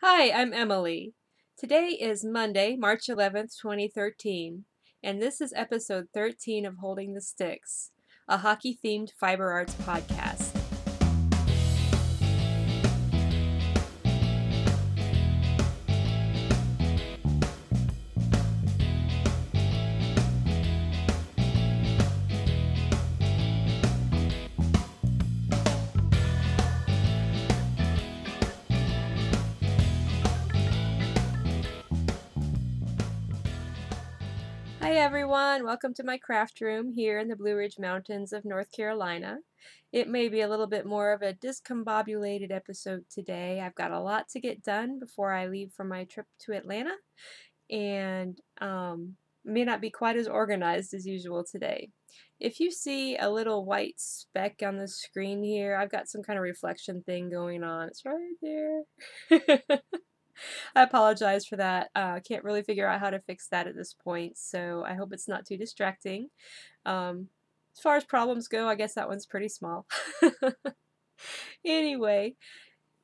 Hi, I'm Emily. Today is Monday, March 11th, 2013, and this is episode 13 of Holding the Sticks, a hockey-themed fiber arts podcast. Hi everyone, welcome to my craft room here in the Blue Ridge Mountains of North Carolina. It may be a little bit more of a discombobulated episode today. I've got a lot to get done before I leave for my trip to Atlanta, and may not be quite as organized as usual today. If you see a little white speck on the screen here, I've got some kind of reflection thing going on. It's right there. I apologize for that. Can't really figure out how to fix that at this point, so I hope it's not too distracting. As far as problems go, I guess that one's pretty small. Anyway,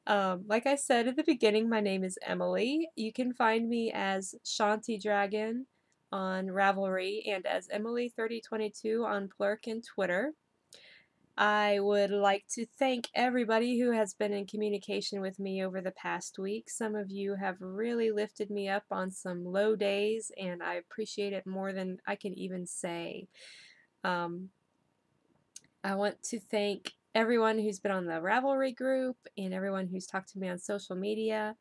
like I said at the beginning, my name is Emily. You can find me as Shanti Dragon on Ravelry and as Emily3022 on Plurk and Twitter. I would like to thank everybody who has been in communication with me over the past week. Some of you have really lifted me up on some low days, and I appreciate it more than I can even say. Um, I want to thank everyone who's been on the Ravelry group and everyone who's talked to me on social media.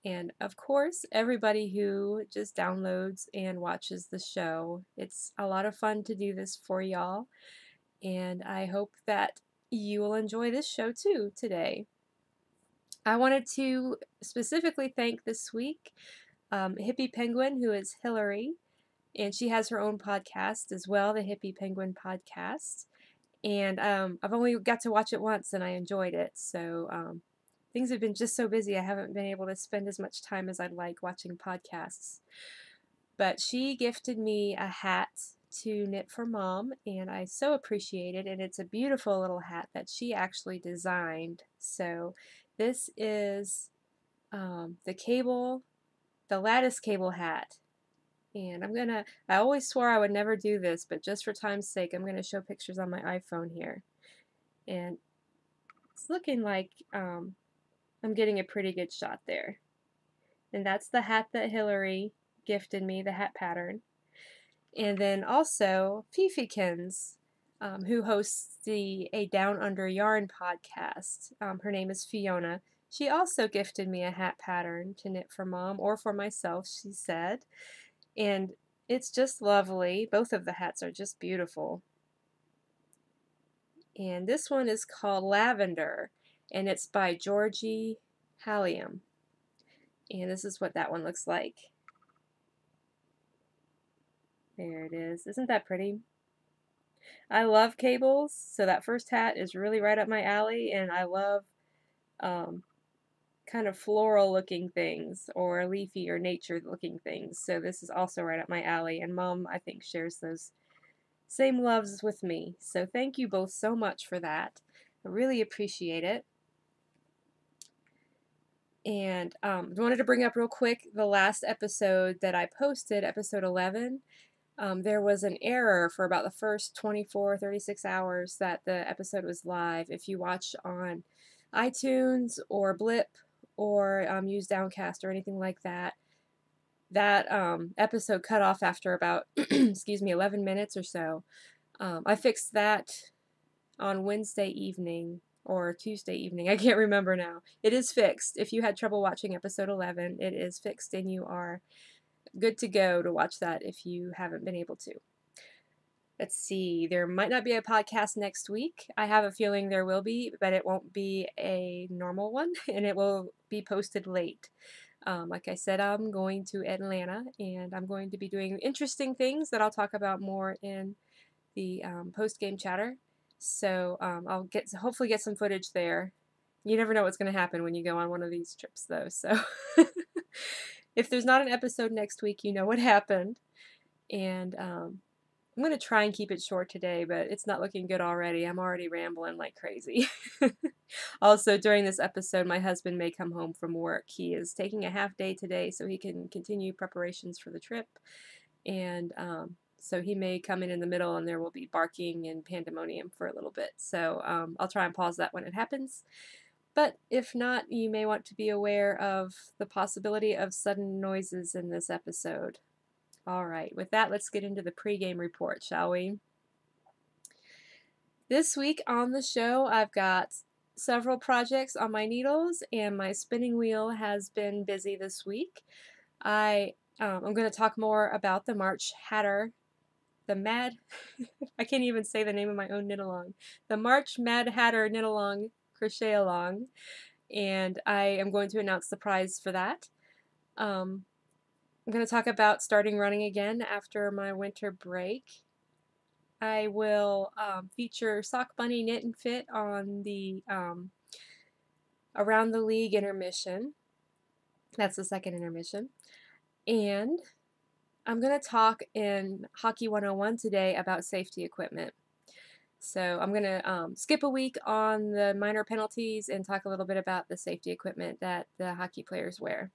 And of course, everybody who just downloads and watches the show. It's a lot of fun to do this for y'all, and I hope that you will enjoy this show too today. I wanted to specifically thank this week Hippie Penguin, who is Hillary, and she has her own podcast as well, the Hippie Penguin Podcast. And I've only got to watch it once, and I enjoyed it. So things have been just so busy, I haven't been able to spend as much time as I'd like watching podcasts. But she gifted me a hat to knit for Mom, and I so appreciate it. And it's a beautiful little hat that she actually designed. So this is the lattice cable hat. And I always swore I would never do this, but just for time's sake, I'm gonna show pictures on my iPhone here. And it's looking like I'm getting a pretty good shot there. And that's the hat that Hillary gifted me, the hat pattern. And then also Fifikins, who hosts a Down Under Yarn podcast. Her name is Fiona. She also gifted me a hat pattern to knit for Mom or for myself, she said. And it's just lovely. Both of the hats are just beautiful. And this one is called Lavender, and it's by Georgie Halliam. And this is what that one looks like. There it is. Isn't that pretty? I love cables, so that first hat is really right up my alley, and I love um, kind of floral looking things or leafy or nature looking things. So this is also right up my alley, and Mom, I think, shares those same loves with me. So thank you both so much for that. I really appreciate it. And I wanted to bring up real quick the last episode that I posted, episode 11. There was an error for about the first 24, 36 hours that the episode was live. If you watch on iTunes or Blip or use Downcast or anything like that, that episode cut off after about, excuse me, 11 minutes or so. I fixed that on Wednesday evening or Tuesday evening. I can't remember now. It is fixed. If you had trouble watching episode 11, it is fixed and you are good to go to watch that if you haven't been able to. Let's see, there might not be a podcast next week. I have a feeling there will be, but it won't be a normal one, and it will be posted late. Like I said, I'm going to Atlanta, and I'm going to be doing interesting things that I'll talk about more in the post-game chatter. So I'll hopefully get some footage there. You never know what's going to happen when you go on one of these trips, though. So if there's not an episode next week, you know what happened. And I'm going to try and keep it short today, but it's not looking good already. I'm already rambling like crazy. Also, during this episode, my husband may come home from work. He is taking a half day today so he can continue preparations for the trip. And so he may come in the middle and there will be barking and pandemonium for a little bit. So I'll try and pause that when it happens. But if not, you may want to be aware of the possibility of sudden noises in this episode. All right, with that, let's get into the pregame report, shall we? This week on the show, I've got several projects on my needles, and my spinning wheel has been busy this week. I'm going to talk more about the March Hatter, the Mad, I can't even say the name of my own knit-along, the March Mad Hatter knit-along crochet along, and I am going to announce the prize for that. I'm going to talk about starting running again after my winter break. I will feature Sock Bunny Knit and Fit on the Around the League intermission. That's the second intermission. And I'm going to talk in Hockey 101 today about safety equipment. So I'm going to skip a week on the minor penalties and talk a little bit about the safety equipment that the hockey players wear.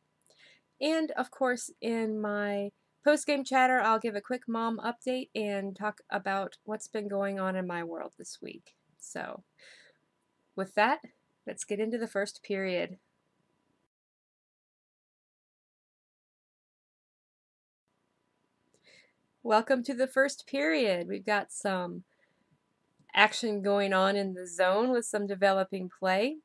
And of course, in my post-game chatter, I'll give a quick mom update and talk about what's been going on in my world this week. So with that, let's get into the first period. Welcome to the first period. We've got some action going on in the zone with some developing play.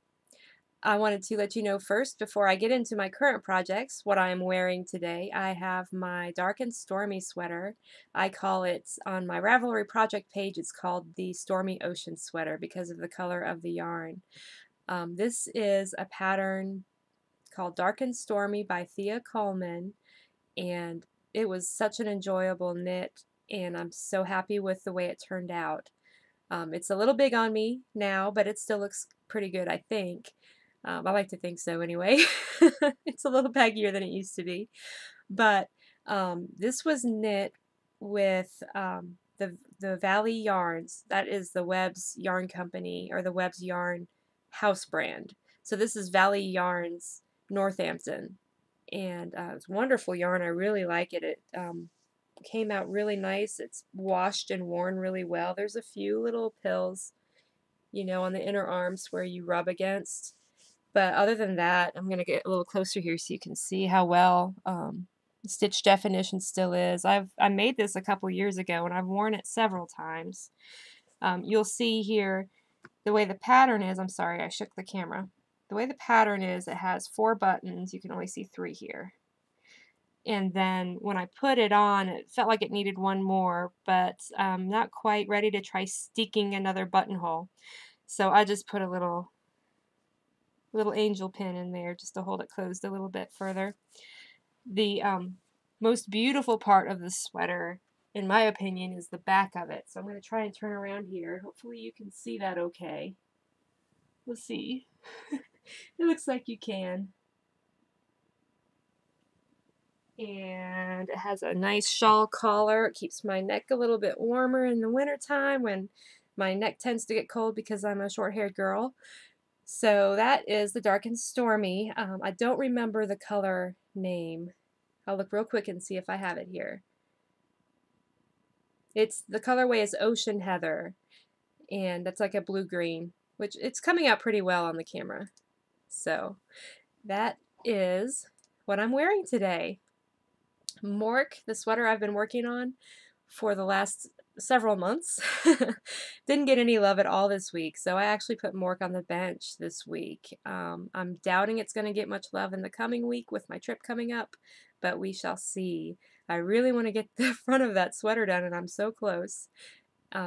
I wanted to let you know first, before I get into my current projects, what I am wearing today. I have my Dark and Stormy sweater. I call it, on my Ravelry project page, it's called the Stormy Ocean sweater because of the color of the yarn. This is a pattern called Dark and Stormy by Thea Coleman, and it was such an enjoyable knit, and I'm so happy with the way it turned out. It's a little big on me now, but it still looks pretty good, I think. I like to think so anyway. It's a little baggier than it used to be. But this was knit with the Valley Yarns. That is the Webb's Yarn Company, or the Webb's Yarn house brand. So this is Valley Yarns Northampton. And it's wonderful yarn. I really like it. It came out really nice. It's washed and worn really well. There's a few little pills, you know, on the inner arms where you rub against. But other than that, I'm going to get a little closer here so you can see how well stitch definition still is. I made this a couple years ago and I've worn it several times. You'll see here the way the pattern is. I'm sorry, I shook the camera. The way the pattern is, it has 4 buttons. You can only see 3 here. And then when I put it on, it felt like it needed one more, but I'm not quite ready to try sticking another buttonhole. So I just put a little angel pin in there just to hold it closed a little bit further. The most beautiful part of the sweater, in my opinion, is the back of it. So I'm going to try and turn around here. Hopefully you can see that okay. We'll see. It looks like you can. And it has a nice shawl collar. It keeps my neck a little bit warmer in the wintertime when my neck tends to get cold because I'm a short-haired girl. So that is the Dark and Stormy. I don't remember the color name. I'll look real quick and see if I have it here. The colorway is Ocean Heather, and that's like a blue-green, which it's coming out pretty well on the camera. So that is what I'm wearing today. Mork, the sweater I've been working on for the last several months, didn't get any love at all this week, so I actually put Mork on the bench this week. I'm doubting it's going to get much love in the coming week with my trip coming up, but we shall see. I really want to get the front of that sweater done, and I'm so close.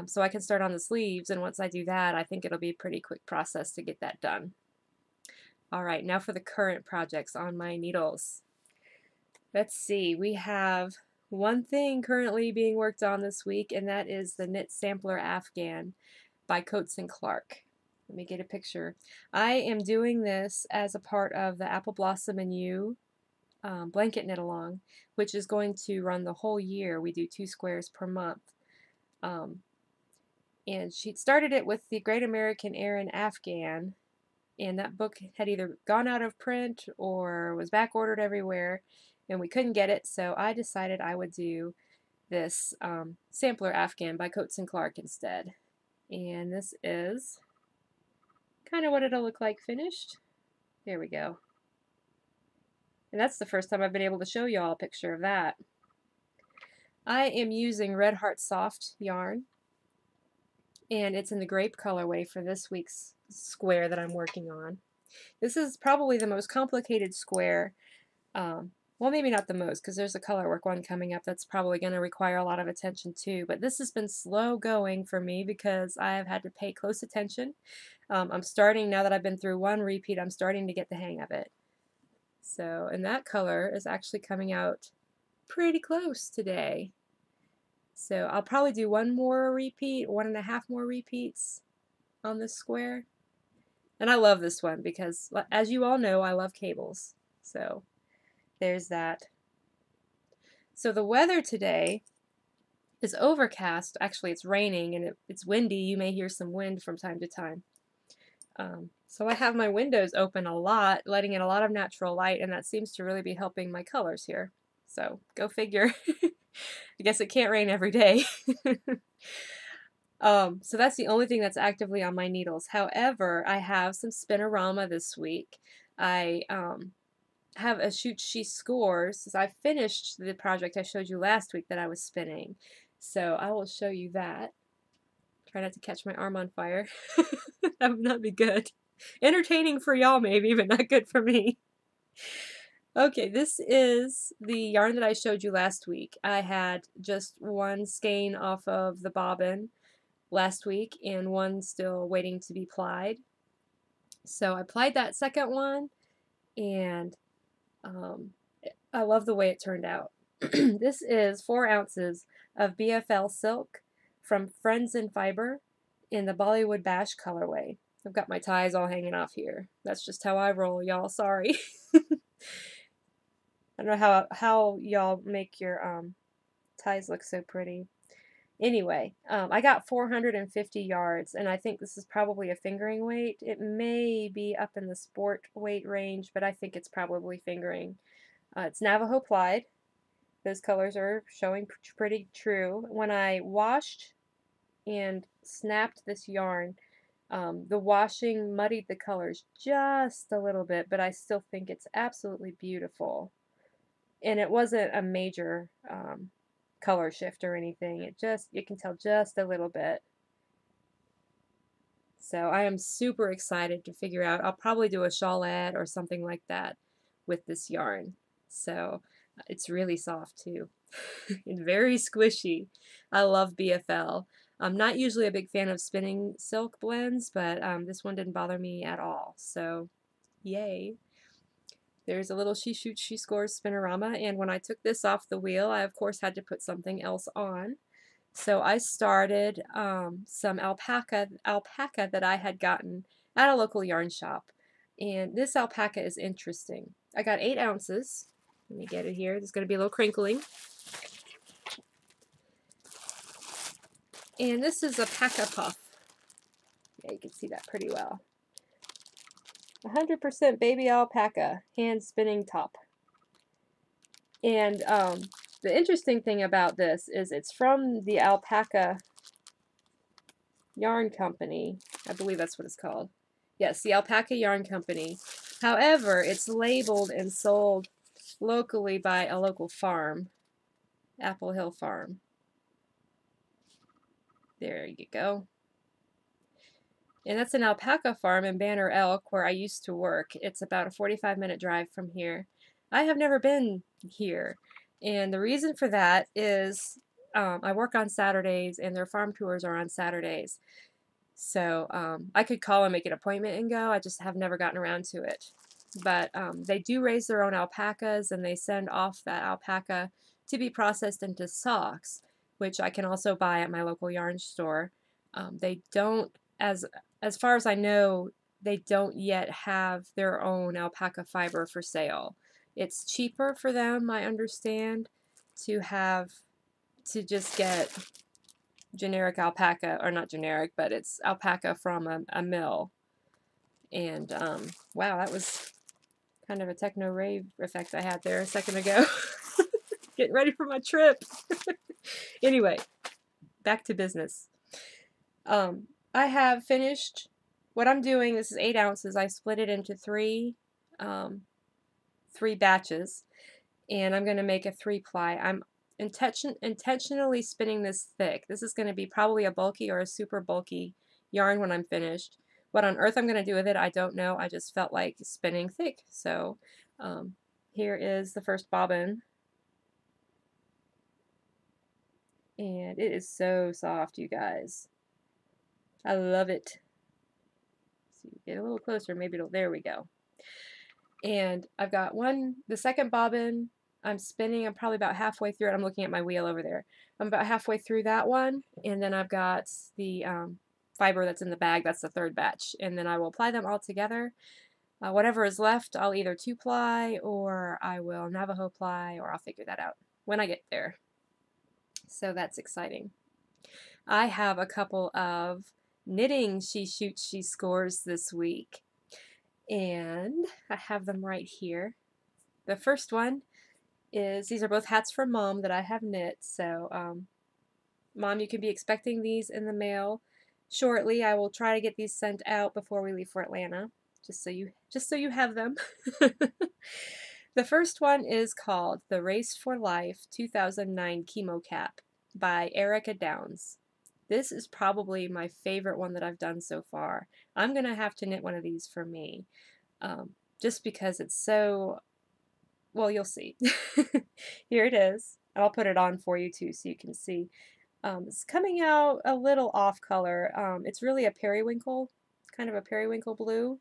So I can start on the sleeves, and once I do that, I think it'll be a pretty quick process to get that done. All right, now for the current projects on my needles. Let's see, we have one thing currently being worked on this week, and that is the Knit Sampler Afghan by Coats and Clark. Let me get a picture. I am doing this as a part of the Apple Blossom and You blanket knit along, which is going to run the whole year. We do 2 squares per month. And she started it with the Great American Erin Afghan, and that book had either gone out of print or was back ordered everywhere, and we couldn't get it, so I decided I would do this sampler Afghan by Coates and Clark instead. And this is kind of what it'll look like finished. There we go. And that's the first time I've been able to show you all a picture of that. I am using Red Heart Soft yarn, and it's in the grape colorway for this week's square that I'm working on. This is probably the most complicated square. Well, maybe not the most, because there's a colorwork one coming up that's probably going to require a lot of attention too, but this has been slow going for me because I have had to pay close attention. I'm starting, now that I've been through one repeat, I'm starting to get the hang of it. So, and that color is actually coming out pretty close today. So I'll probably do one more repeat, 1.5 more repeats on this square. And I love this one because, as you all know, I love cables. So there's that. So the weather today is overcast. Actually, it's raining and it's windy. You may hear some wind from time to time. So I have my windows open a lot, letting in a lot of natural light, and that seems to really be helping my colors here. So go figure. I guess it can't rain every day. So that's the only thing that's actively on my needles. However, I have some Spinorama this week. I have a Shoot She Scores. I finished the project I showed you last week that I was spinning. So I will show you that. Try not to catch my arm on fire. That would not be good. Entertaining for y'all maybe, but not good for me. Okay, this is the yarn that I showed you last week. I had just one skein off of the bobbin last week and one still waiting to be plied. So I plied that second one, and I love the way it turned out. This is 4 ounces of BFL silk from Friends in Fiber in the Bollywood Bash colorway. I've got my ties all hanging off here. That's just how I roll, y'all. Sorry. I don't know how y'all make your ties look so pretty. Anyway, I got 450 yards, and I think this is probably a fingering weight. It may be up in the sport weight range, but I think it's probably fingering. It's Navajo plied. Those colors are showing pretty true. When I washed and snapped this yarn, the washing muddied the colors just a little bit, but I still think it's absolutely beautiful. And it wasn't a major color shift or anything. You can tell just a little bit. So I am super excited to figure out. I'll probably do a shawlette or something like that with this yarn. So it's really soft too. And very squishy. I love BFL. I'm not usually a big fan of spinning silk blends, but this one didn't bother me at all. So yay. There's a little She Shoots, She Scores Spinorama, and when I took this off the wheel, I of course had to put something else on. So I started some alpaca that I had gotten at a local yarn shop. And this alpaca is interesting. I got 8 ounces. Let me get it here. There's going to be a little crinkling. And this is a Paca Puff. Yeah, you can see that pretty well. 100% baby alpaca, hand spinning top. And the interesting thing about this is it's from the Alpaca Yarn Company. I believe that's what it's called. Yes, the Alpaca Yarn Company. However, it's labeled and sold locally by a local farm, Apple Hill Farm. There you go. And that's an alpaca farm in Banner Elk where I used to work. It's about a 45-minute drive from here. I have never been here, and the reason for that is I work on Saturdays and their farm tours are on Saturdays. So I could call and make an appointment and go. I just have never gotten around to it. But they do raise their own alpacas, and they send off that alpaca to be processed into socks, which I can also buy at my local yarn store. They don't, as far as I know, they don't yet have their own alpaca fiber for sale. It's cheaper for them, I understand, to just get generic alpaca, or not generic, but it's alpaca from a mill. And wow, that was kind of a techno rave effect I had there a second ago. Getting ready for my trip. Anyway, back to business. I have finished what I'm doing. This is 8 ounces. I split it into three batches, and I'm going to make a 3-ply. I'm intentionally spinning this thick. This is going to be probably a bulky or a super bulky yarn when I'm finished. What on earth I'm going to do with it, I don't know. I just felt like spinning thick. So here is the first bobbin. And it is so soft, you guys. I love it. So you get a little closer, maybe it'll, there we go. And I've got the second bobbin, I'm spinning, I'm probably about halfway through it. I'm looking at my wheel over there. I'm about halfway through that one, and then I've got the fiber that's in the bag, that's the third batch. And then I will apply them all together. Whatever is left, I'll either 2-ply, or I will Navajo ply, or I'll figure that out when I get there. So that's exciting. I have a couple of knitting she shoots, she scores this week, and I have them right here. The first one is, these are both hats for Mom that I have knit, so Mom, you can be expecting these in the mail shortly. I will try to get these sent out before we leave for Atlanta, just so you have them. The first one is called The Race for Life 2009 Chemo Cap by Erica Downs. This is probably my favorite one that I've done so far. I'm going to have to knit one of these for me, just because it's so, well, you'll see. Here it is. I'll put it on for you too so you can see. It's coming out a little off color. It's really a periwinkle, kind of a periwinkle blue.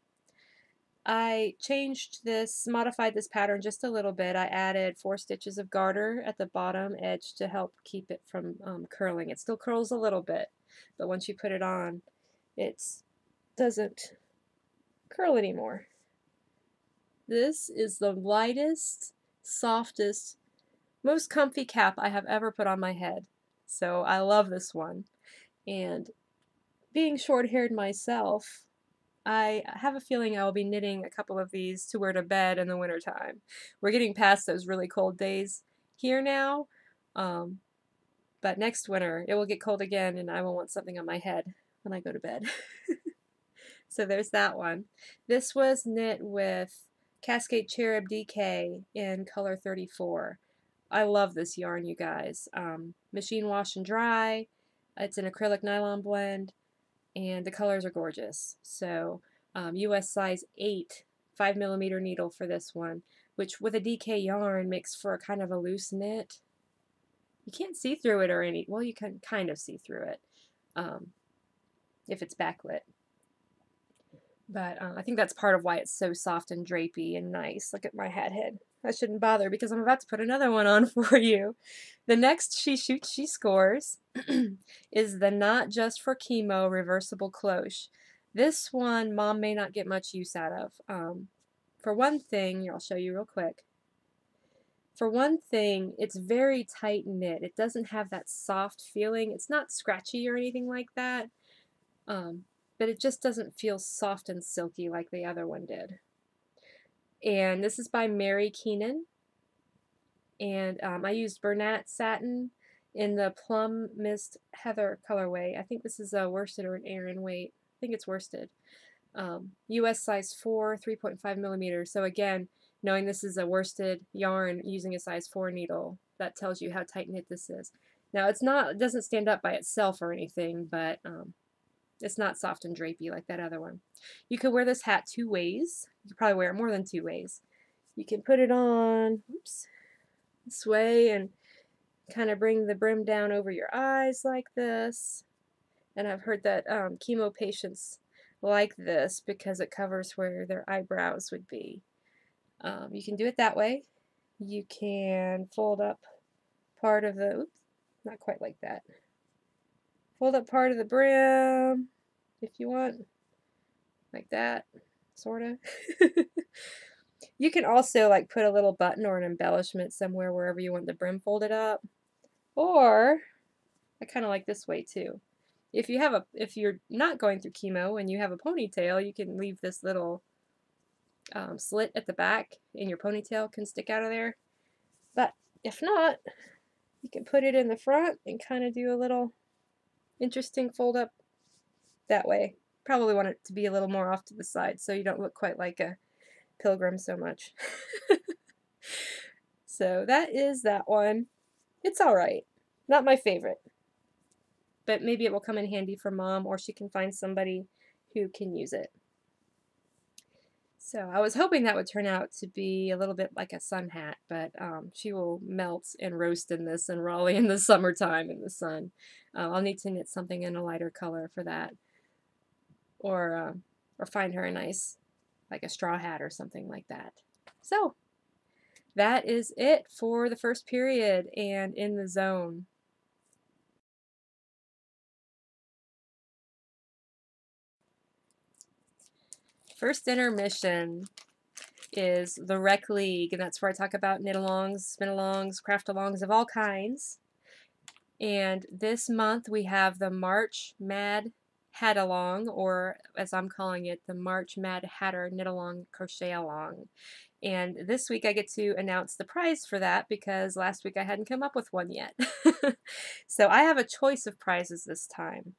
I changed this, modified this pattern just a little bit. I added 4 stitches of garter at the bottom edge to help keep it from curling. It still curls a little bit, but once you put it on, it doesn't curl anymore. This is the lightest, softest, most comfy cap I have ever put on my head. So I love this one. And being short-haired myself, I have a feeling I will be knitting a couple of these to wear to bed in the wintertime. We're getting past those really cold days here now, but next winter it will get cold again and I will want something on my head when I go to bed. So there's that one. This was knit with Cascade Cherub DK in color 34. I love this yarn, you guys. Machine wash and dry. It's an acrylic nylon blend, and the colors are gorgeous. So US size 8 5mm needle for this one, which with a DK yarn makes for a kind of a loose knit. You can't see through it or any, well, you can kind of see through it if it's backlit. But I think that's part of why it's so soft and drapey and nice. Look at my hat head. I shouldn't bother because I'm about to put another one on for you. The next She Shoots, She Scores is the Not Just for Chemo reversible cloche. This one Mom may not get much use out of. For one thing, I'll show you real quick. For one thing, it's very tight knit. It doesn't have that soft feeling. It's not scratchy or anything like that. But it just doesn't feel soft and silky like the other one did. And this is by Mary Keenan. And I used Bernat satin in the Plum Mist Heather colorway. I think this is a worsted or an Aran weight. I think it's worsted. US size 4, 3.5mm. So again, knowing this is a worsted yarn using a size 4 needle, that tells you how tight knit this is. Now it doesn't stand up by itself or anything, but it's not soft and drapey like that other one. You could wear this hat 2 ways. You could probably wear it more than 2 ways. You can put it on, oops, this way and kind of bring the brim down over your eyes like this. And I've heard that chemo patients like this because it covers where their eyebrows would be. You can do it that way. You can fold up part of the, oops, not quite like that. Fold up part of the brim if you want, like that, sort of. You can also like put a little button or an embellishment somewhere wherever you want the brim folded up. Or I kind of like this way too. If you're not going through chemo and you have a ponytail, you can leave this little slit at the back and your ponytail can stick out of there. But if not, you can put it in the front and kind of do a little interesting fold up that way. Probably want it to be a little more off to the side so you don't look quite like a pilgrim so much. So that is that one. It's alright. Not my favorite. But maybe it will come in handy for Mom, or she can find somebody who can use it. So I was hoping that would turn out to be a little bit like a sun hat, but she will melt and roast in this in Raleigh in the summertime in the sun. I'll need to knit something in a lighter color for that, or find her a nice, like a straw hat or something like that. So that is it for the first period and in the zone. First intermission is the Rec League, and that's where I talk about knit-alongs, spin-alongs, craft-alongs of all kinds. And this month we have the March Mad Hat-along, or as I'm calling it, the March Mad Hatter Knit-along Crochet-along. And this week I get to announce the prize for that because last week I hadn't come up with one yet. So I have a choice of prizes this time.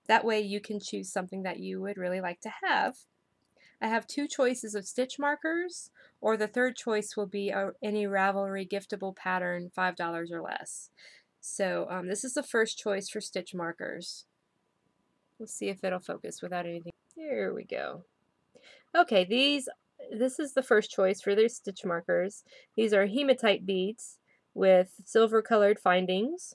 That way you can choose something that you would really like to have. I have two choices of stitch markers, or the third choice will be any Ravelry giftable pattern, $5 or less. So this is the first choice for stitch markers. Let's see if it'll focus without anything. There we go. Okay, this is the first choice for their stitch markers. These are hematite beads with silver colored findings.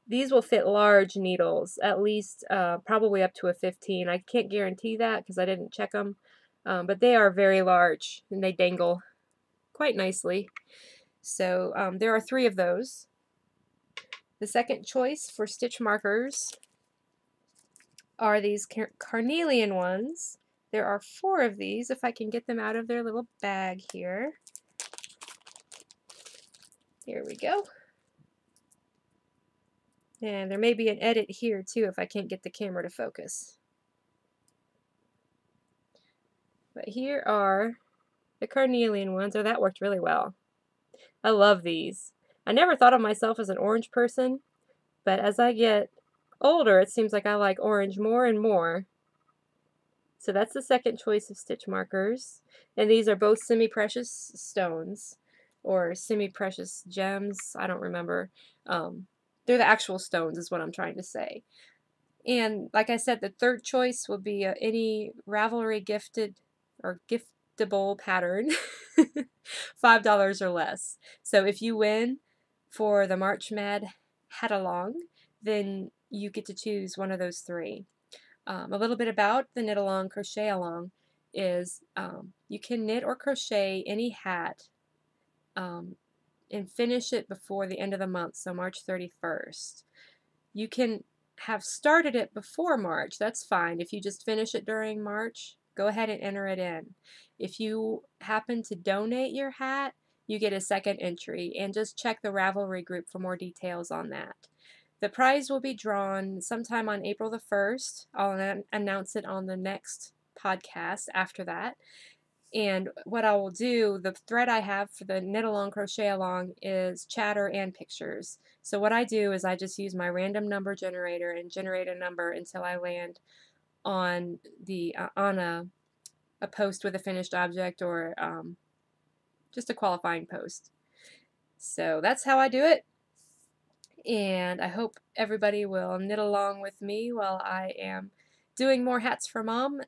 These will fit large needles, at least probably up to a 15. I can't guarantee that because I didn't check them, but they are very large and they dangle quite nicely. So there are 3 of those. The second choice for stitch markers are these carnelian ones. There are 4 of these, if I can get them out of their little bag here. Here we go. And there may be an edit here too if I can't get the camera to focus. But here are the carnelian ones. Oh, that worked really well. I love these. I never thought of myself as an orange person, but as I get older, it seems like I like orange more and more. So that's the second choice of stitch markers. And these are both semi-precious stones, or semi-precious gems. I don't remember. They're the actual stones is what I'm trying to say. And like I said, the third choice will be any Ravelry gifted or giftable pattern, $5 or less. So if you win for the March Mad Hat-along, then you get to choose one of those 3. A little bit about the knit-along, crochet-along is you can knit or crochet any hat and finish it before the end of the month, so March 31st. You can have started it before March, that's fine. If you just finish it during March, go ahead and enter it in. If you happen to donate your hat, you get a second entry, and just check the Ravelry group for more details on that. The prize will be drawn sometime on April the 1st. I'll announce it on the next podcast after that. And what I will do, the thread I have for the knit along, crochet along is chatter and pictures. So what I do is I just use my random number generator and generate a number until I land on the on a post with a finished object, or just a qualifying post. So that's how I do it. And I hope everybody will knit along with me while I am doing more hats for Mom.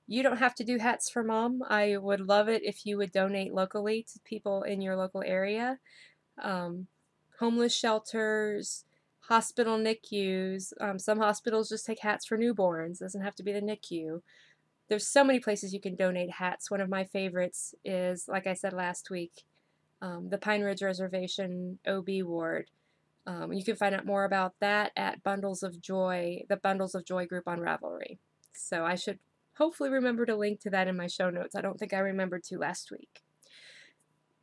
You don't have to do hats for Mom. I would love it if you would donate locally to people in your local area. Homeless shelters, hospital NICUs. Some hospitals just take hats for newborns. It doesn't have to be the NICU. There's so many places you can donate hats. One of my favorites is, like I said last week, the Pine Ridge Reservation OB ward. You can find out more about that at Bundles of Joy, the Bundles of Joy group on Ravelry. So I should hopefully remember to link to that in my show notes. I don't think I remembered to last week.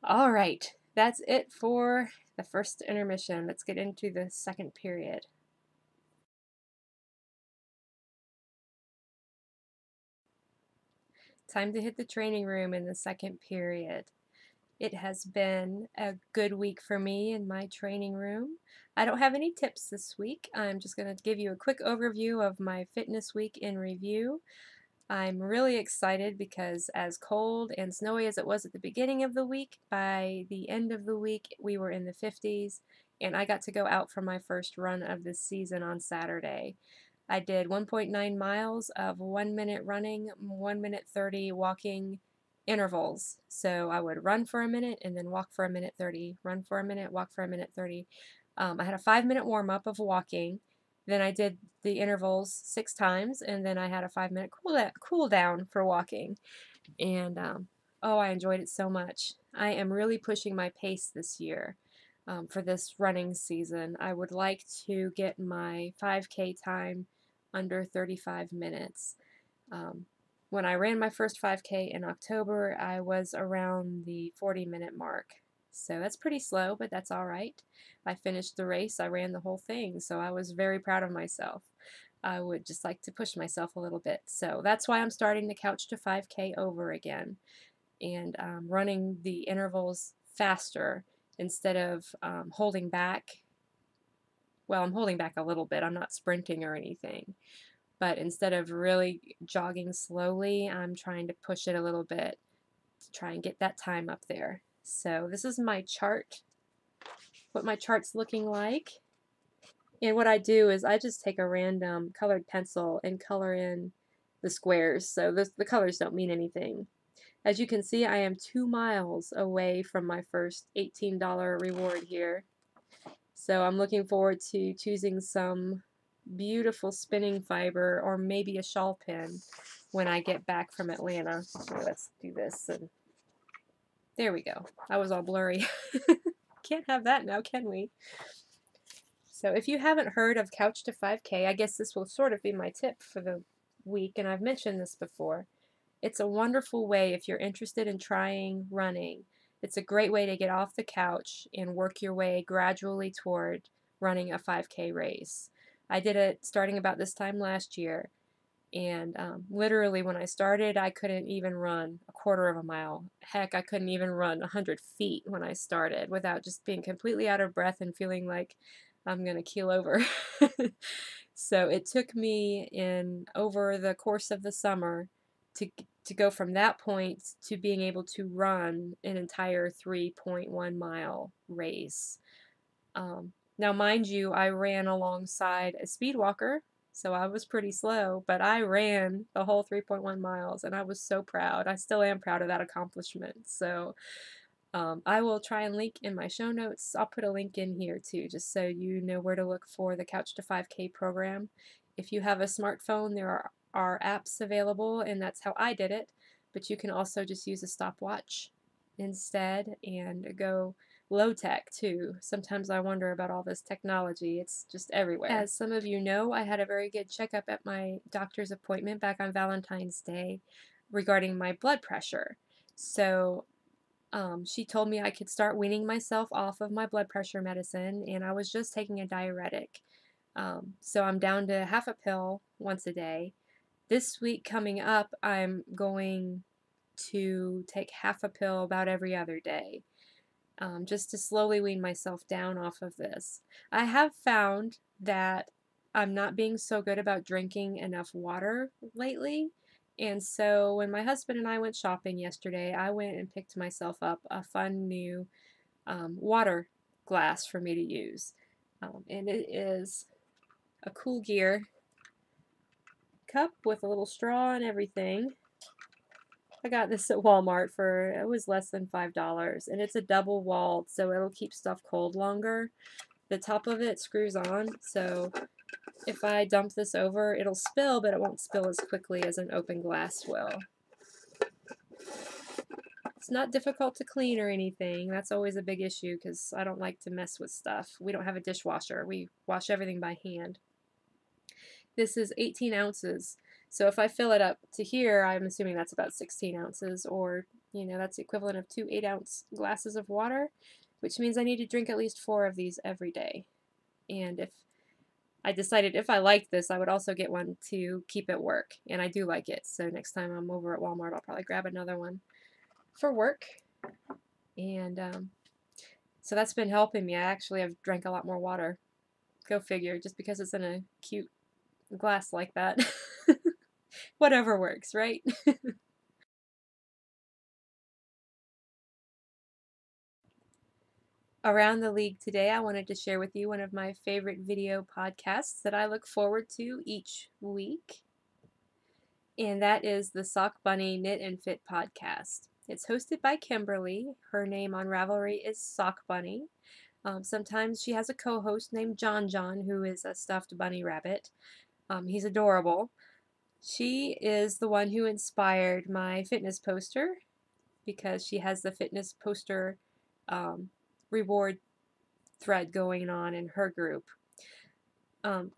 All right, That's it for the first intermission. Let's get into the second period. Time to hit the training room in the second period. It has been a good week for me in my training room. I don't have any tips this week. I'm just going to give you a quick overview of my fitness week in review. I'm really excited because as cold and snowy as it was at the beginning of the week, by the end of the week we were in the 50s, and I got to go out for my first run of this season on Saturday. I did 1.9 miles of 1 minute running, 1 minute 30 walking intervals. So I would run for a minute and then walk for a minute 30, run for a minute, walk for a minute 30. I had a 5-minute warm up of walking. Then I did the intervals 6 times, and then I had a 5-minute cool down for walking. And oh, I enjoyed it so much. I am really pushing my pace this year. For this running season, I would like to get my 5K time under 35 minutes. Um, when I ran my first 5K in October, I was around the 40-minute mark. So that's pretty slow, but that's all right. I finished the race, I ran the whole thing, so I was very proud of myself. I would just like to push myself a little bit. So that's why I'm starting the Couch to 5K over again and running the intervals faster instead of holding back. Well, I'm holding back a little bit. I'm not sprinting or anything. But instead of really jogging slowly, I'm trying to push it a little bit to try and get that time up there. So this is my chart, what my chart's looking like. And what I do is I just take a random colored pencil and color in the squares. So the colors don't mean anything. As you can see, I am 2 miles away from my first $18 reward here. So I'm looking forward to choosing some beautiful spinning fiber or maybe a shawl pin when I get back from Atlanta. So let's do this. And there we go. I was all blurry. Can't have that now, can we? So if you haven't heard of Couch to 5K, I guess this will sort of be my tip for the week, and I've mentioned this before. It's a wonderful way if you're interested in trying running. It's a great way to get off the couch and work your way gradually toward running a 5K race. I did it starting about this time last year, and literally when I started, I couldn't even run a quarter of a mile. Heck, I couldn't even run 100 feet when I started without just being completely out of breath and feeling like I'm going to keel over. So it took me in over the course of the summer to go from that point to being able to run an entire 3.1 mile race. Now, mind you, I ran alongside a speed walker, so I was pretty slow, but I ran the whole 3.1 miles, and I was so proud. I still am proud of that accomplishment. So I will try and link in my show notes. I'll put a link in here too, just so you know where to look for the Couch to 5K program. If you have a smartphone, there are apps available, and that's how I did it. But you can also just use a stopwatch instead and go low tech too. Sometimes I wonder about all this technology. It's just everywhere. As some of you know, I had a very good checkup at my doctor's appointment back on Valentine's Day regarding my blood pressure. So she told me I could start weaning myself off of my blood pressure medicine, and I was just taking a diuretic. So I'm down to half a pill once a day. This week coming up, I'm going to take half a pill about every other day, just to slowly wean myself down off of this. I have found that I'm not being so good about drinking enough water lately. And so when my husband and I went shopping yesterday, I went and picked myself up a fun new water glass for me to use. And it is a Cool Gear cup with a little straw and everything. I got this at Walmart for, it was less than $5, and it's a double walled, so it'll keep stuff cold longer. The top of it screws on, so if I dump this over, it'll spill, but it won't spill as quickly as an open glass will. It's not difficult to clean or anything. That's always a big issue because I don't like to mess with stuff. We don't have a dishwasher. We wash everything by hand. This is 18 ounces. So if I fill it up to here, I'm assuming that's about 16 ounces, or, you know, that's the equivalent of 2 8-ounce glasses of water. which means I need to drink at least 4 of these every day. And if I liked this, I would also get one to keep at work, and I do like it. So next time I'm over at Walmart, I'll probably grab another one for work. And so that's been helping me. I actually have drank a lot more water. Go figure, just because it's in a cute glass like that. Whatever works, right? Around the league today, I wanted to share with you one of my favorite video podcasts that I look forward to each week, and that is the Sock Bunny Knit and Fit podcast. It's hosted by Kimberly. Her name on Ravelry is Sock Bunny. Sometimes she has a co-host named John John, who is a stuffed bunny rabbit. He's adorable. She is the one who inspired my fitness poster, because she has the fitness poster reward thread going on in her group.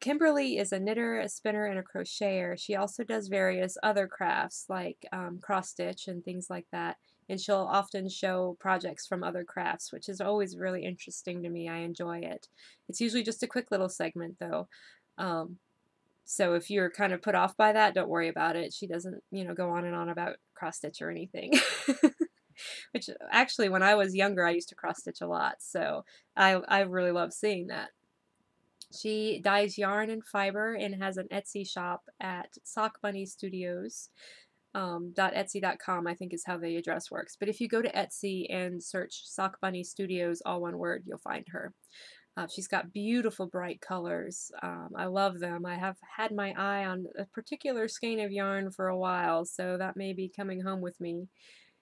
Kimberly is a knitter, a spinner, and a crocheter. She also does various other crafts like cross stitch and things like that. And she'll often show projects from other crafts, which is always really interesting to me. I enjoy it. It's usually just a quick little segment, though. So if you're kind of put off by that, don't worry about it. She doesn't, go on and on about cross stitch or anything. Which actually, when I was younger, I used to cross stitch a lot. So I really love seeing that. She dyes yarn and fiber and has an Etsy shop at Sock Bunny Studios. .etsy.com, I think, is how the address works. But if you go to Etsy and search Sock Bunny Studios, all one word, you'll find her. She's got beautiful bright colors. I love them. I have had my eye on a particular skein of yarn for a while, so that may be coming home with me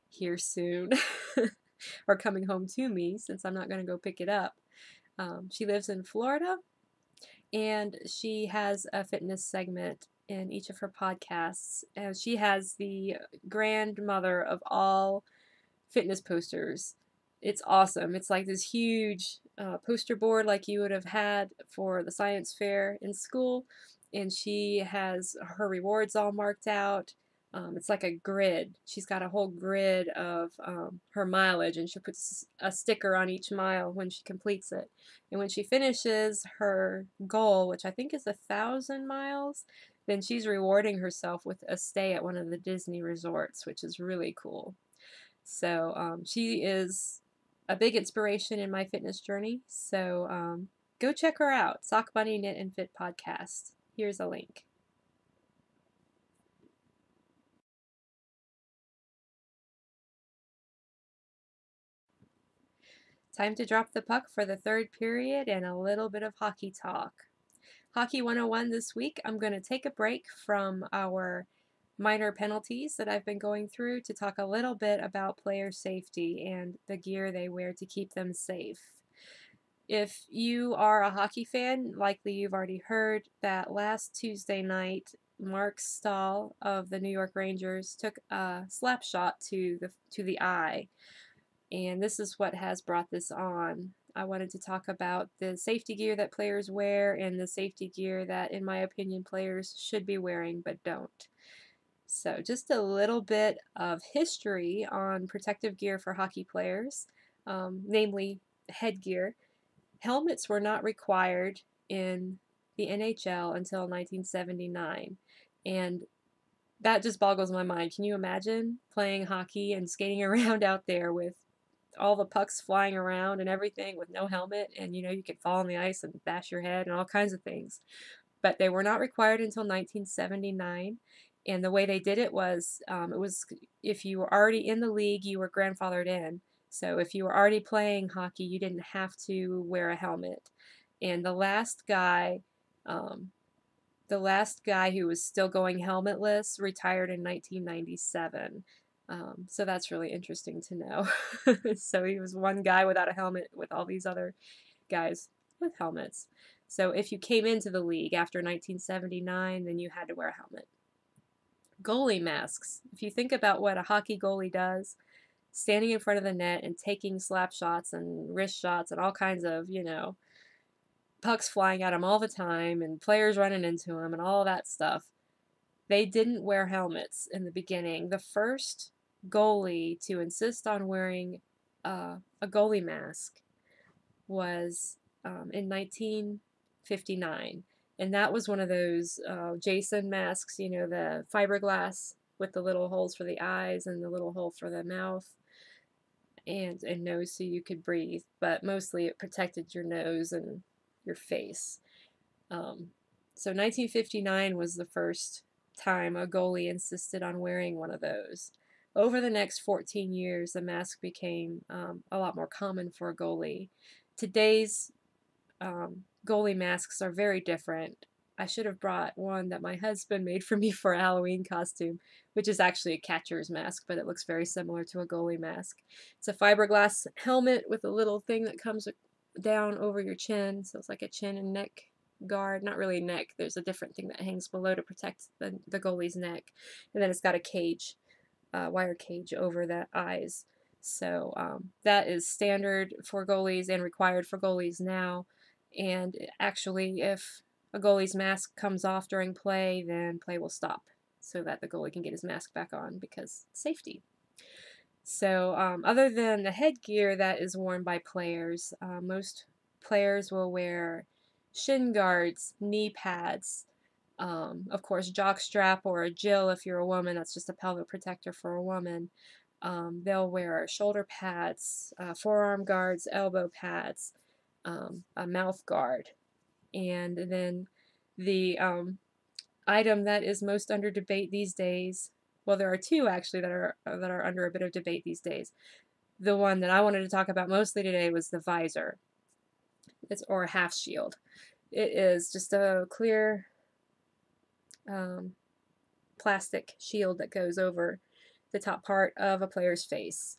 here soon. Or coming home to me, since I'm not going to go pick it up. She lives in Florida, and she has a fitness segment in each of her podcasts. And she has the grandmother of all fitness posters. It's awesome. It's like this huge poster board like you would have had for the science fair in school, and she has her rewards all marked out. It's like a grid. She's got a whole grid of her mileage, and she puts a sticker on each mile when she completes it. And when she finishes her goal, which I think is 1,000 miles, then she's rewarding herself with a stay at one of the Disney resorts, which is really cool. So she is a big inspiration in my fitness journey. So go check her out. Sock Bunny Knit and Fit podcast. Here's a link. Time to drop the puck for the third period and a little bit of hockey talk. Hockey 101 this week. I'm going to take a break from our minor penalties that I've been going through to talk a little bit about player safety and the gear they wear to keep them safe. If you are a hockey fan, likely you've already heard that last Tuesday night, Mark Stahl of the New York Rangers took a slap shot to the eye, and this is what has brought this on. I wanted to talk about the safety gear that players wear and the safety gear that, in my opinion, players should be wearing but don't. So just a little bit of history on protective gear for hockey players, namely headgear. Helmets were not required in the NHL until 1979, and that just boggles my mind. Can you imagine playing hockey and skating around out there with all the pucks flying around and everything with no helmet, and you could fall on the ice and bash your head and all kinds of things. But they were not required until 1979, and the way they did it was if you were already in the league, you were grandfathered in. So if you were already playing hockey, you didn't have to wear a helmet. And the last guy who was still going helmetless retired in 1997. So that's really interesting to know. So he was one guy without a helmet with all these other guys with helmets. So if you came into the league after 1979, then you had to wear a helmet. Goalie masks. If you think about what a hockey goalie does, standing in front of the net and taking slap shots and wrist shots and all kinds of, pucks flying at him all the time and players running into him and all that stuff. They didn't wear helmets in the beginning. The first goalie to insist on wearing a goalie mask was in 1959. And that was one of those Jason masks, you know, the fiberglass with the little holes for the eyes and the little hole for the mouth and nose so you could breathe. But mostly it protected your nose and your face. So 1959 was the first time a goalie insisted on wearing one of those. Over the next 14 years, the mask became a lot more common for a goalie. Today's goalie masks are very different. I should have brought one that my husband made for me for a Halloween costume, which is actually a catcher's mask, but it looks very similar to a goalie mask. It's a fiberglass helmet with a little thing that comes down over your chin, so it's like a chin and neck guard. Not really neck, there's a different thing that hangs below to protect the goalie's neck. And then it's got a cage, wire cage over the eyes. So that is standard for goalies and required for goalies now. And actually, if a goalie's mask comes off during play, then play will stop so that the goalie can get his mask back on because safety. So other than the headgear that is worn by players, most players will wear shin guards, knee pads, of course jock strap or a Jill if you're a woman, that's just a pelvic protector for a woman. They'll wear shoulder pads, forearm guards, elbow pads, a mouth guard. And then the item that is most under debate these days, well, there are two actually that are under a bit of debate these days. The one that I wanted to talk about mostly today was the visor. Or a half shield. It is just a clear plastic shield that goes over the top part of a player's face,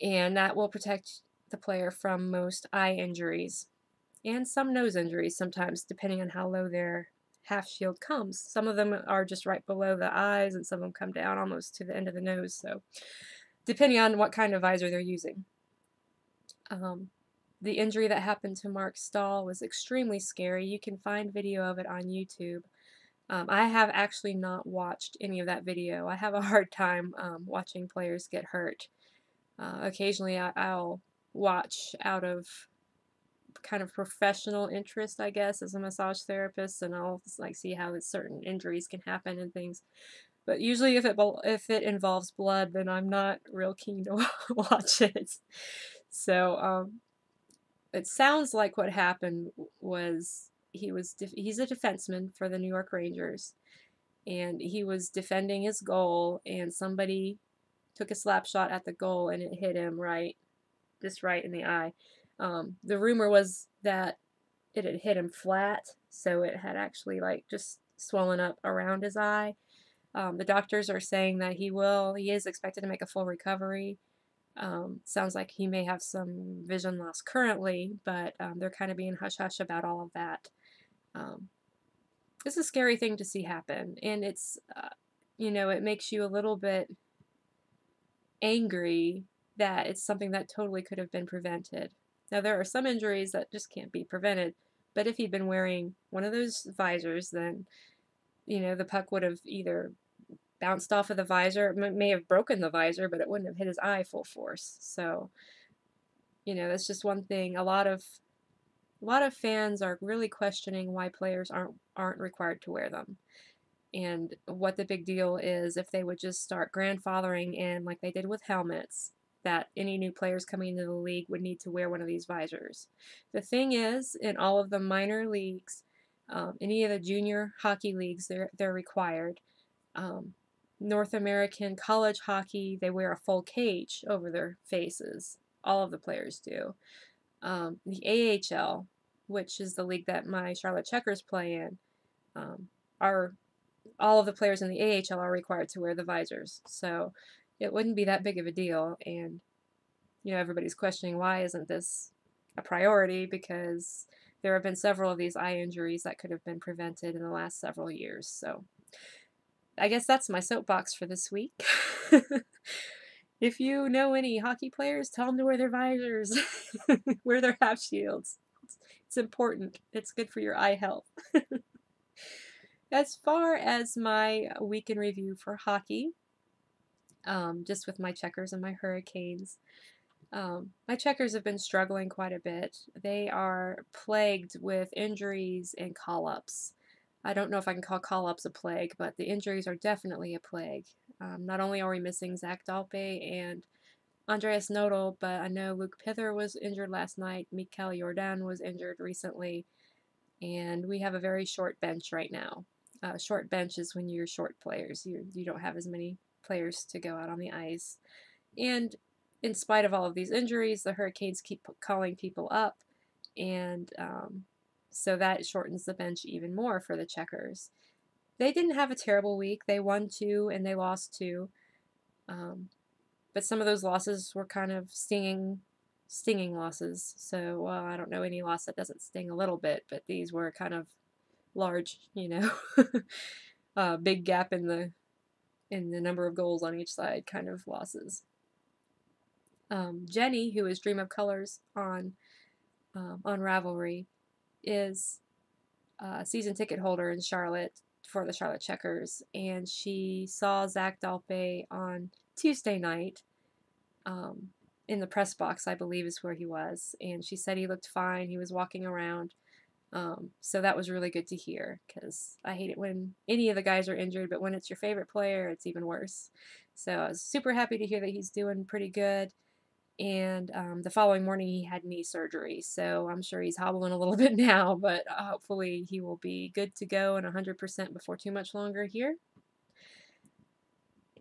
and that will protect the player from most eye injuries and some nose injuries sometimes, depending on how low their half shield comes. Some of them are just right below the eyes, and some of them come down almost to the end of the nose, so depending on what kind of visor they're using. The injury that happened to Marc Staal was extremely scary. You can find video of it on YouTube. I have actually not watched any of that video. I have a hard time watching players get hurt. Occasionally I'll watch out of kind of professional interest, I guess, as a massage therapist, and I'll like see how certain injuries can happen and things. But usually if it involves blood, then I'm not real keen to watch it. So it sounds like what happened was he's a defenseman for the New York Rangers, and he was defending his goal, and somebody took a slap shot at the goal, and it hit him just right in the eye. The rumor was that it had hit him flat, so it had actually like just swollen up around his eye. The doctors are saying that he is expected to make a full recovery. Sounds like he may have some vision loss currently, but they're kind of being hush-hush about all of that. It's a scary thing to see happen, and it's, it makes you a little bit angry that it's something that totally could have been prevented. Now, there are some injuries that just can't be prevented, but if he'd been wearing one of those visors, then, the puck would have either bounced off of the visor, it may have broken the visor, but it wouldn't have hit his eye full force. So, that's just one thing. A lot of fans are really questioning why players aren't required to wear them, and what the big deal is if they would just start grandfathering in, like they did with helmets, that any new players coming into the league would need to wear one of these visors. The thing is, in all of the minor leagues, any of the junior hockey leagues, they're required. North American college hockey, they wear a full cage over their faces. All of the players do. The AHL, which is the league that my Charlotte Checkers play in, all of the players in the AHL are required to wear the visors. So it wouldn't be that big of a deal. And, everybody's questioning, why isn't this a priority? Because there have been several of these eye injuries that could have been prevented in the last several years. So I guess that's my soapbox for this week. If you know any hockey players, tell them to wear their visors, wear their half shields. It's important. It's good for your eye health. As far as my week in review for hockey, just with my Checkers and my Hurricanes, My checkers have been struggling quite a bit. They are plagued with injuries and call-ups. I don't know if I can call call-ups a plague, but the injuries are definitely a plague. Not only are we missing Zach Dalpe and Andreas Nodal, but I know Luke Pither was injured last night. Mikel Jordan was injured recently, and we have a very short bench right now. Short bench is when you're short players. You don't have as many players to go out on the ice. And in spite of all of these injuries, the Hurricanes keep calling people up, and so that shortens the bench even more for the Checkers. They didn't have a terrible week. They won 2 and they lost 2, but some of those losses were kind of stinging losses. So I don't know any loss that doesn't sting a little bit, but these were kind of large, big gap in the number of goals on each side kind of losses. Jenny, who is Dream of Colors on Ravelry, is a season ticket holder in Charlotte for the Charlotte Checkers, and she saw Zach Dalpe on Tuesday night in the press box, I believe is where he was, and she said he looked fine. He was walking around. So that was really good to hear, because I hate it when any of the guys are injured, but when it's your favorite player, it's even worse. So I was super happy to hear that he's doing pretty good. And the following morning he had knee surgery, so I'm sure he's hobbling a little bit now, but hopefully he will be good to go and 100% before too much longer here.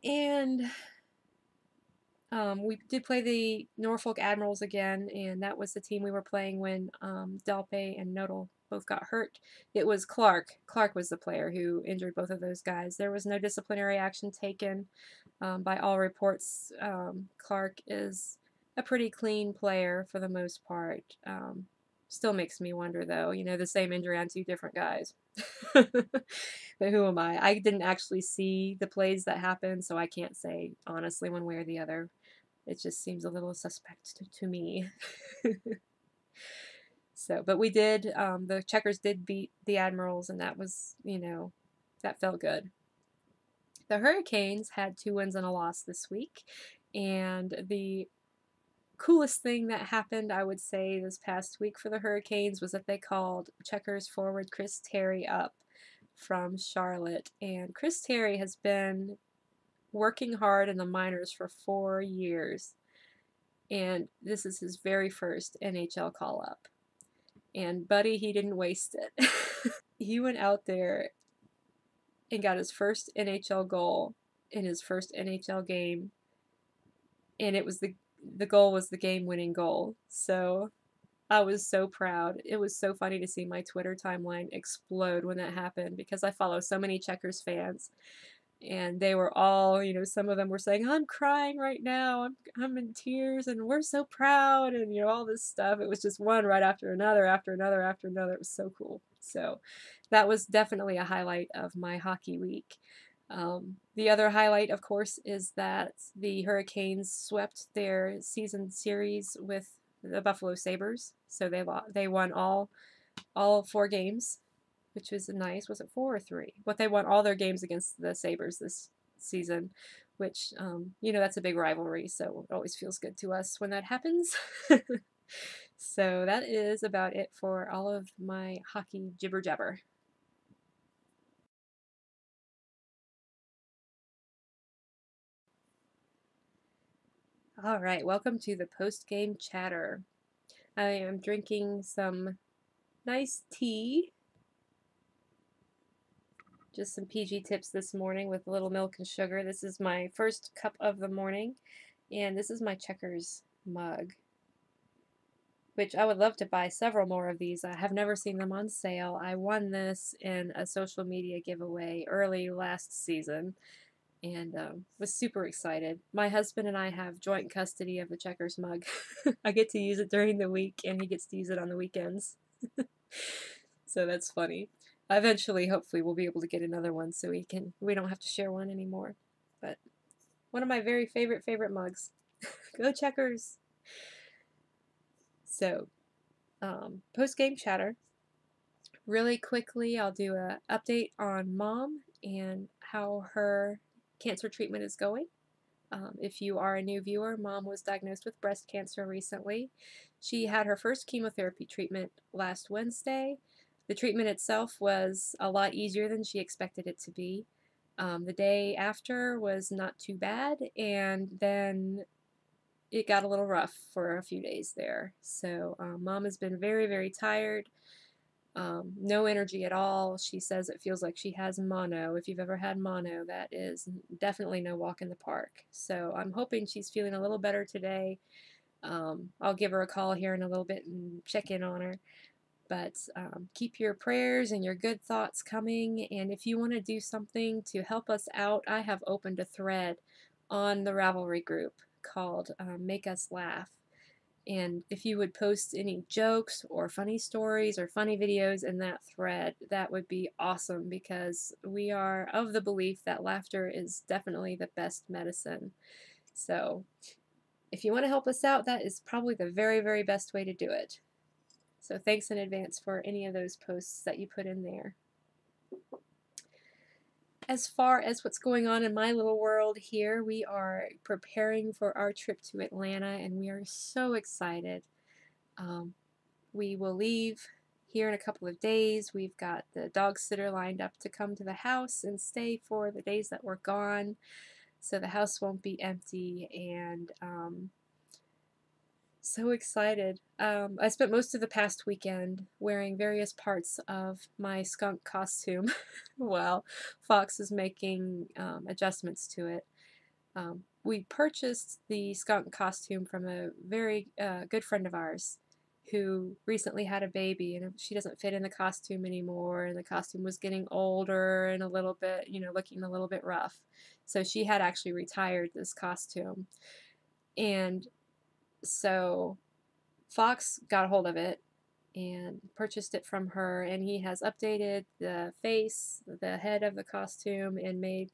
And we did play the Norfolk Admirals again, and that was the team we were playing when Dalpe and Nodal both got hurt. It was Clark. Clark was the player who injured both of those guys. There was no disciplinary action taken. By all reports, Clark is a pretty clean player for the most part. Still makes me wonder, though, the same injury on 2 different guys. But who am I? I didn't actually see the plays that happened, so I can't say honestly one way or the other. It just seems a little suspect to me. So, but we did, the Checkers did beat the Admirals, and that was, that felt good. The Hurricanes had 2 wins and a loss this week, and the coolest thing that happened, I would say, this past week for the Hurricanes was that they called Checkers forward Chris Terry up from Charlotte, and Chris Terry has been working hard in the minors for 4 years, and this is his very first NHL call-up. And buddy, he didn't waste it. He went out there and got his first NHL goal in his first NHL game, and it was the goal was the game-winning goal. So I was so proud. It was so funny to see my Twitter timeline explode when that happened, because I follow so many Checkers fans, and they were all, some of them were saying, "I'm crying right now. I'm in tears, and we're so proud," and all this stuff. It was just one right after another, after another, after another. It was so cool. So that was definitely a highlight of my hockey week. The other highlight, of course, is that the Hurricanes swept their season series with the Buffalo Sabres. So they won all 4 games, which was nice. Was it 4 or 3? But they won all their games against the Sabres this season, which, that's a big rivalry, so it always feels good to us when that happens. So that is about it for all of my hockey jibber jabber. All right, welcome to the post-game chatter. I am drinking some nice tea. Just some PG tips this morning with a little milk and sugar. This is my first cup of the morning, and this is my Checkers mug, which I would love to buy several more of these. I have never seen them on sale. I won this in a social media giveaway early last season, and was super excited. My husband and I have joint custody of the Checkers mug. I get to use it during the week, and he gets to use it on the weekends. So that's funny. Eventually, hopefully, we'll be able to get another one so we don't have to share one anymore. But one of my very favorite mugs. Go Checkers! So, post-game chatter. Really quickly, I'll do an update on Mom and how her cancer treatment is going. If you are a new viewer, Mom was diagnosed with breast cancer recently. She had her first chemotherapy treatment last Wednesday. The treatment itself was a lot easier than she expected it to be. The day after was not too bad, and then it got a little rough for a few days there. So Mom has been very, very tired. No energy at all. She says it feels like she has mono. If you've ever had mono, that is definitely no walk in the park. So I'm hoping she's feeling a little better today. I'll give her a call here in a little bit and check in on her. But keep your prayers and your good thoughts coming. And if you want to do something to help us out, I have opened a thread on the Ravelry group called Make Us Laugh. And if you would post any jokes or funny stories or funny videos in that thread, that would be awesome, because we are of the belief that laughter is definitely the best medicine. So if you want to help us out, that is probably the very, very best way to do it. So thanks in advance for any of those posts that you put in there. As far as what's going on in my little world here, we are preparing for our trip to Atlanta, and we are so excited. We will leave here in a couple of days. We've got the dog sitter lined up to come to the house and stay for the days that we're gone, so the house won't be empty, and so excited. I spent most of the past weekend wearing various parts of my skunk costume while Fox is making adjustments to it. We purchased the skunk costume from a very good friend of ours who recently had a baby, and she doesn't fit in the costume anymore, and the costume was getting older and a little bit, looking a little bit rough. So she had actually retired this costume. And so Fox got a hold of it and purchased it from her, and he has updated the face, the head of the costume, and made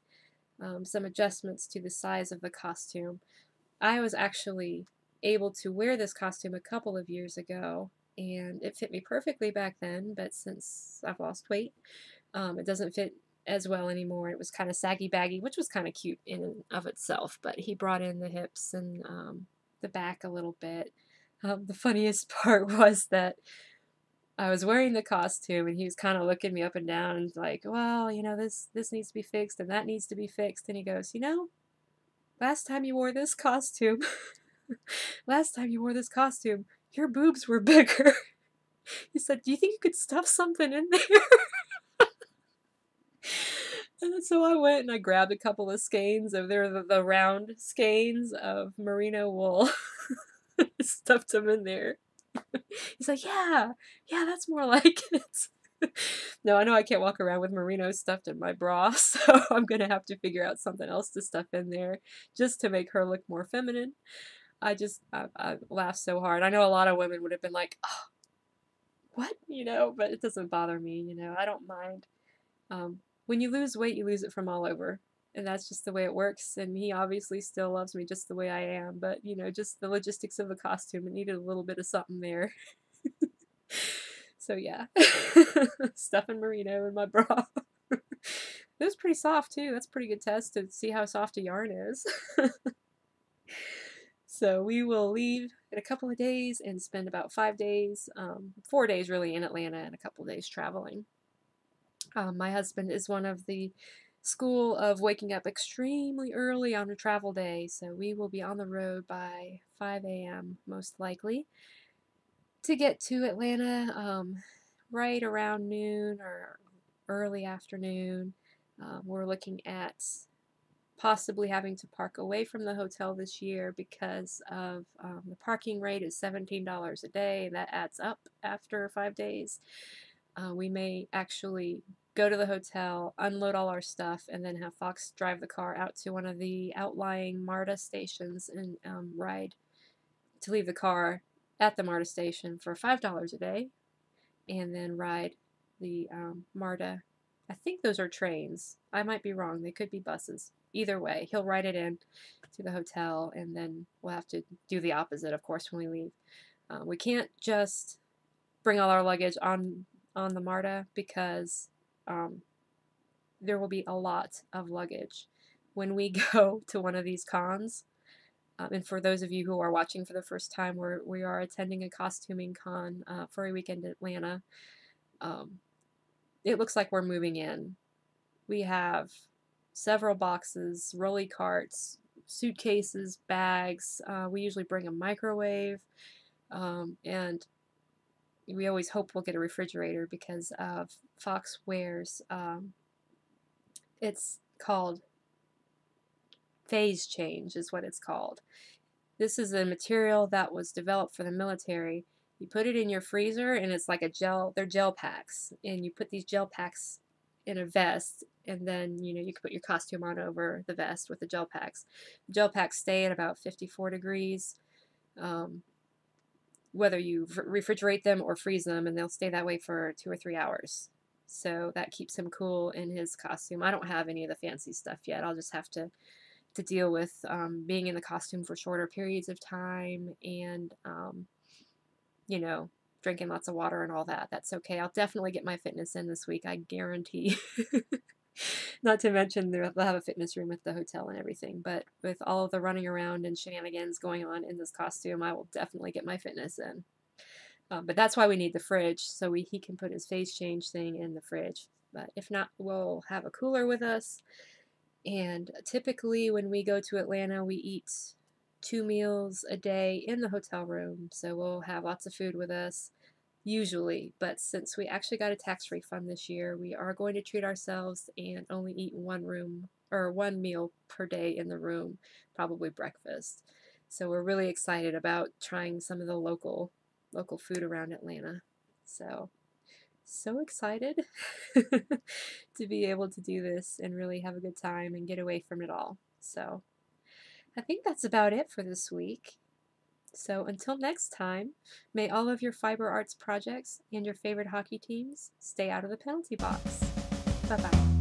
some adjustments to the size of the costume. I was actually able to wear this costume a couple of years ago, and it fit me perfectly back then, but since I've lost weight, it doesn't fit as well anymore. It was kind of saggy baggy, which was kind of cute in and of itself, but he brought in the hips and the back a little bit. The funniest part was that I was wearing the costume, and he was kind of looking me up and down and like, well, this needs to be fixed and that needs to be fixed. And he goes, last time you wore this costume, last time you wore this costume, your boobs were bigger. He said, do you think you could stuff something in there? And so I went and I grabbed a couple of skeins of the round skeins of merino wool, stuffed them in there. He's like, yeah, that's more like it. No, I know I can't walk around with merino stuffed in my bra, so I'm gonna have to figure out something else to stuff in there just to make her look more feminine. I laughed so hard. I know a lot of women would have been like, oh, what? But it doesn't bother me, I don't mind. When you lose weight, you lose it from all over. And that's just the way it works. And he obviously still loves me just the way I am. But, just the logistics of the costume, it needed a little bit of something there. So, yeah. Stuffing merino in my bra. It was pretty soft, too. That's a pretty good test to see how soft a yarn is. So we will leave in a couple of days and spend about 5 days, 4 days really, in Atlanta, and a couple of days traveling. My husband is one of the school of waking up extremely early on a travel day, so we will be on the road by 5 a.m. most likely to get to Atlanta right around noon or early afternoon. We're looking at possibly having to park away from the hotel this year because of the parking rate is $17 a day, and that adds up after 5 days. We may actually go to the hotel, unload all our stuff, and then have Fox drive the car out to one of the outlying MARTA stations and ride to leave the car at the MARTA station for $5 a day, and then ride the MARTA. I think those are trains. I might be wrong. They could be buses. Either way, he'll ride it in to the hotel, and then we'll have to do the opposite, of course, when we leave. We can't just bring all our luggage on the MARTA because there will be a lot of luggage. when we go to one of these cons. And for those of you who are watching for the first time, we are attending a costuming con for a weekend in Atlanta. Um, it looks like we're moving in. We have several boxes, rolly carts, suitcases, bags. We usually bring a microwave, and we always hope we'll get a refrigerator because of Fox wears. It's called phase change, is what it's called. This is a material that was developed for the military. You put it in your freezer, and it's like a gel. They're gel packs, and you put these gel packs in a vest, and then you can put your costume on over the vest with the gel packs. The gel packs stay at about 54 degrees, um, whether you refrigerate them or freeze them, and they'll stay that way for 2 or 3 hours. So that keeps him cool in his costume. I don't have any of the fancy stuff yet. I'll just have to deal with being in the costume for shorter periods of time and, you know, drinking lots of water and all that. That's okay. I'll definitely get my fitness in this week, I guarantee. Not to mention they'll have a fitness room at the hotel and everything, but with all of the running around and shenanigans going on in this costume, I will definitely get my fitness in. But that's why we need the fridge, so he can put his phase change thing in the fridge. But if not, we'll have a cooler with us. And typically, when we go to Atlanta, we eat 2 meals a day in the hotel room. So we'll have lots of food with us, usually. But since we actually got a tax refund this year, we are going to treat ourselves and only eat one meal per day in the room, probably breakfast. So we're really excited about trying some of the local food around Atlanta. So excited to be able to do this and really have a good time and get away from it all. So I think that's about it for this week. So until next time, may all of your fiber arts projects and your favorite hockey teams stay out of the penalty box. Bye-bye.